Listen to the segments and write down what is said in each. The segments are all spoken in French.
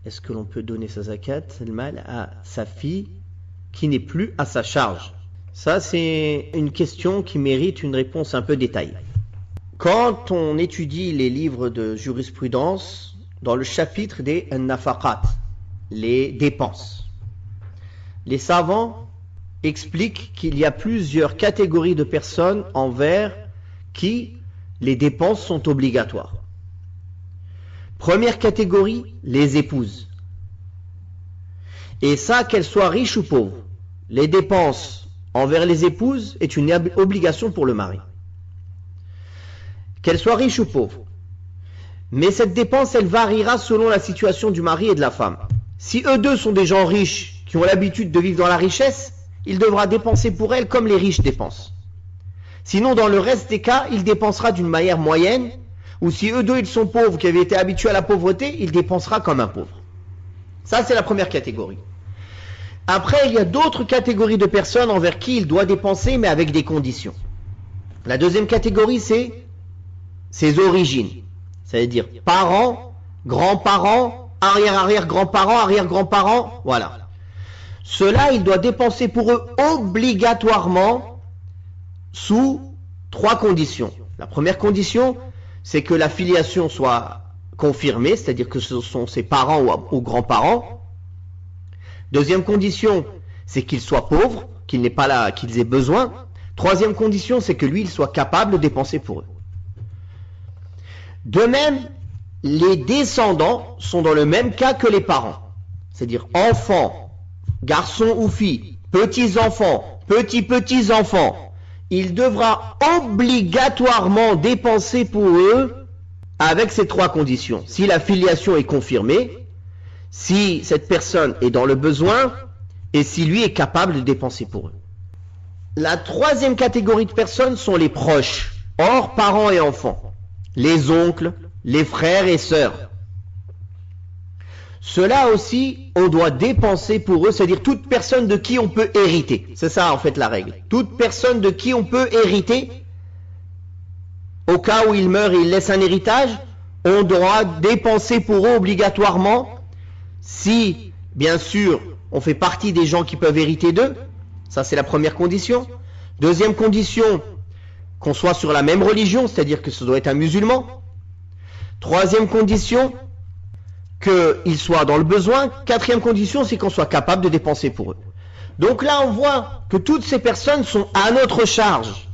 est-ce que l'on peut donner sa zakat, le mal, à sa fille qui n'est plus à sa charge? Ça, c'est une question qui mérite une réponse un peu détaillée. Quand on étudie les livres de jurisprudence, dans le chapitre des nafaqat, les dépenses, les savants expliquent qu'il y a plusieurs catégories de personnes envers qui les dépenses sont obligatoires. Première catégorie, les épouses. Et ça, qu'elles soient riches ou pauvres, les dépenses envers les épouses est une obligation pour le mari. Qu'elles soient riches ou pauvres. Mais cette dépense, elle variera selon la situation du mari et de la femme. Si eux deux sont des gens riches, qui ont l'habitude de vivre dans la richesse, il devra dépenser pour elle comme les riches dépensent. Sinon, dans le reste des cas, il dépensera d'une manière moyenne, ou si eux deux ils sont pauvres, qui avaient été habitués à la pauvreté, il dépensera comme un pauvre. Ça, c'est la première catégorie. Après, il y a d'autres catégories de personnes envers qui il doit dépenser, mais avec des conditions. La deuxième catégorie, c'est ses origines. C'est-à-dire parents, grands-parents, arrière-arrière-grands-parents, arrière-grands-parents, voilà. Cela, il doit dépenser pour eux obligatoirement sous 3 conditions. La première condition, c'est que la filiation soit confirmée, c'est-à-dire que ce sont ses parents ou grands-parents. Deuxième condition, c'est qu'il soit pauvre, qu'il n'ait pas là, qu'ils aient besoin. Troisième condition, c'est que lui, il soit capable de dépenser pour eux. De même, les descendants sont dans le même cas que les parents. C'est-à-dire enfants, garçons ou filles, petits-enfants, petits-petits-enfants. Il devra obligatoirement dépenser pour eux avec ces 3 conditions. Si la filiation est confirmée, si cette personne est dans le besoin et si lui est capable de dépenser pour eux. La troisième catégorie de personnes sont les proches, hors parents et enfants, les oncles, les frères et sœurs. Cela aussi, on doit dépenser pour eux, c'est-à-dire toute personne de qui on peut hériter. C'est ça en fait la règle. Toute personne de qui on peut hériter, au cas où il meurt et il laisse un héritage, on doit dépenser pour eux obligatoirement. Si, bien sûr, on fait partie des gens qui peuvent hériter d'eux, ça c'est la première condition. Deuxième condition, qu'on soit sur la même religion, c'est-à-dire que ce doit être un musulman. Troisième condition, qu'il soit dans le besoin. Quatrième condition, c'est qu'on soit capable de dépenser pour eux. Donc là, on voit que toutes ces personnes sont à notre charge.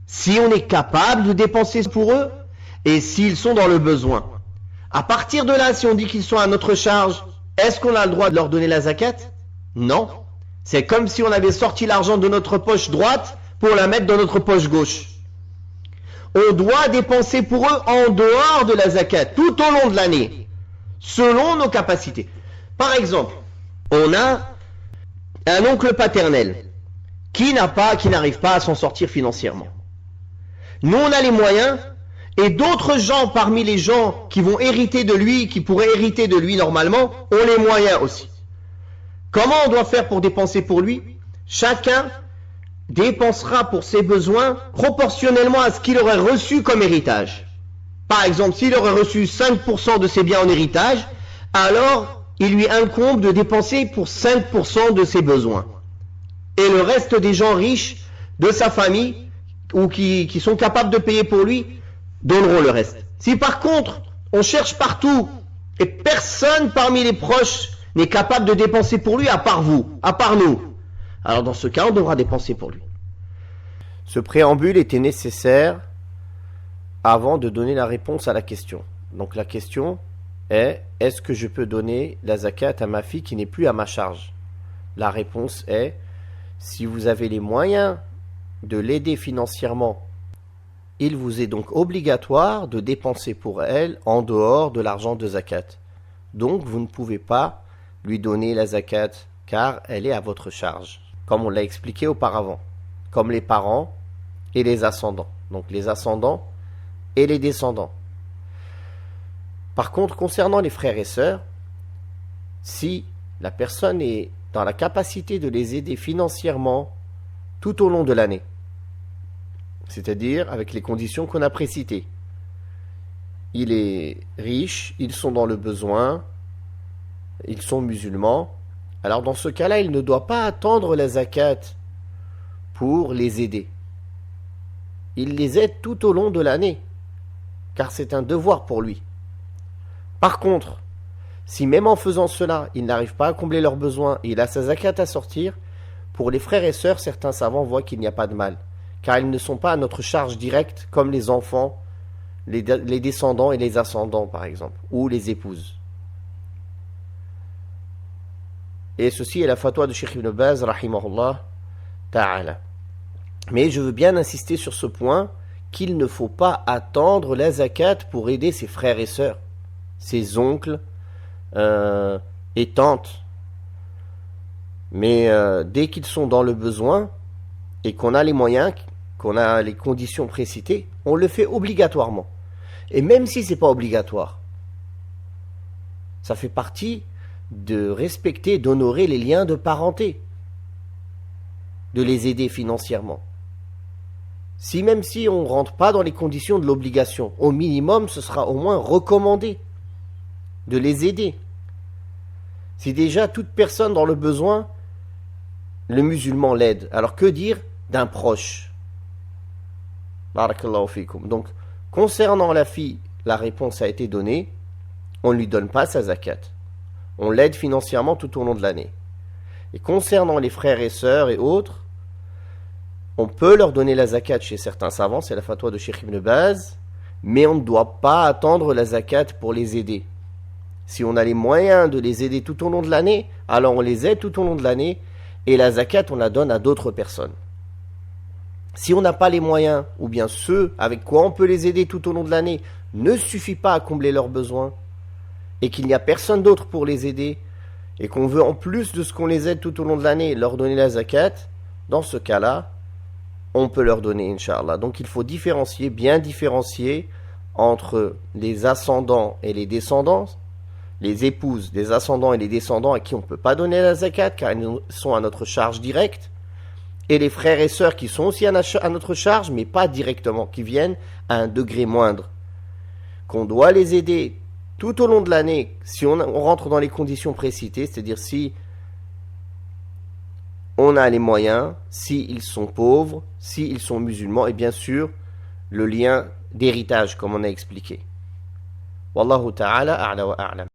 Si on est capable de dépenser pour eux, et s'ils sont dans le besoin. À partir de là, si on dit qu'ils sont à notre charge, est-ce qu'on a le droit de leur donner la zakat? Non. C'est comme si on avait sorti l'argent de notre poche droite pour la mettre dans notre poche gauche. On doit dépenser pour eux en dehors de la zakat, tout au long de l'année, selon nos capacités. Par exemple, on a un oncle paternel qui n'arrive pas à s'en sortir financièrement. Nous, on a les moyens, et d'autres gens parmi les gens qui vont hériter de lui, qui pourraient hériter de lui normalement, ont les moyens aussi. Comment on doit faire pour dépenser pour lui? Chacun dépensera pour ses besoins proportionnellement à ce qu'il aurait reçu comme héritage. Par exemple, s'il aurait reçu 5% de ses biens en héritage, alors il lui incombe de dépenser pour 5% de ses besoins. Et le reste des gens riches de sa famille, ou qui sont capables de payer pour lui, donneront le reste. Si par contre, on cherche partout, et personne parmi les proches n'est capable de dépenser pour lui à part vous, à part nous, alors dans ce cas, on devra dépenser pour lui. Ce préambule était nécessaire avant de donner la réponse à la question. Donc la question est, est-ce que je peux donner la zakat à ma fille qui n'est plus à ma charge? La réponse est, si vous avez les moyens de l'aider financièrement, il vous est donc obligatoire de dépenser pour elle en dehors de l'argent de zakat. Donc vous ne pouvez pas lui donner la zakat car elle est à votre charge, comme on l'a expliqué auparavant, comme les parents et les ascendants. Donc les ascendants et les descendants. Par contre, concernant les frères et sœurs, si la personne est dans la capacité de les aider financièrement tout au long de l'année, c'est-à-dire avec les conditions qu'on a précitées. Il est riche, ils sont dans le besoin, ils sont musulmans, alors dans ce cas-là, il ne doit pas attendre la zakat pour les aider. Il les aide tout au long de l'année, car c'est un devoir pour lui. Par contre, si même en faisant cela, il n'arrive pas à combler leurs besoins et il a sa zakat à sortir, pour les frères et sœurs, certains savants voient qu'il n'y a pas de mal, car ils ne sont pas à notre charge directe comme les enfants, les descendants et les ascendants par exemple, ou les épouses. Et ceci est la fatwa de Cheikh Ibn Baz, rahimahullah ta'ala. Mais je veux bien insister sur ce point, qu'il ne faut pas attendre la zakat pour aider ses frères et sœurs, ses oncles et tantes. Mais dès qu'ils sont dans le besoin, et qu'on a les moyens, qu'on a les conditions précitées, on le fait obligatoirement. Et même si ce n'est pas obligatoire, ça fait partie de respecter, d'honorer les liens de parenté, de les aider financièrement. Même si on ne rentre pas dans les conditions de l'obligation, au minimum, ce sera au moins recommandé de les aider. Si déjà toute personne dans le besoin, le musulman l'aide, alors que dire d'un proche? Barakallahu fikum. Donc, concernant la fille, la réponse a été donnée, on ne lui donne pas sa zakat. On l'aide financièrement tout au long de l'année. Et concernant les frères et sœurs et autres, on peut leur donner la zakat chez certains savants, c'est la fatwa de Cheikh Ibn Baz, mais on ne doit pas attendre la zakat pour les aider. Si on a les moyens de les aider tout au long de l'année, alors on les aide tout au long de l'année, et la zakat, on la donne à d'autres personnes. Si on n'a pas les moyens, ou bien ceux avec quoi on peut les aider tout au long de l'année, ne suffit pas à combler leurs besoins, et qu'il n'y a personne d'autre pour les aider, et qu'on veut en plus de ce qu'on les aide tout au long de l'année, leur donner la zakat, dans ce cas-là, on peut leur donner, Inch'Allah. Donc il faut différencier, bien différencier entre les ascendants et les descendants, les épouses des ascendants et les descendants à qui on ne peut pas donner la zakat car ils sont à notre charge directe, et les frères et sœurs qui sont aussi à notre charge mais pas directement, qui viennent à un degré moindre, qu'on doit les aider tout au long de l'année si on rentre dans les conditions précitées, c'est-à-dire si on a les moyens, s'ils sont pauvres, s'ils sont musulmans, et bien sûr, le lien d'héritage, comme on a expliqué. Wallahu ta'ala a'la wa a'lam.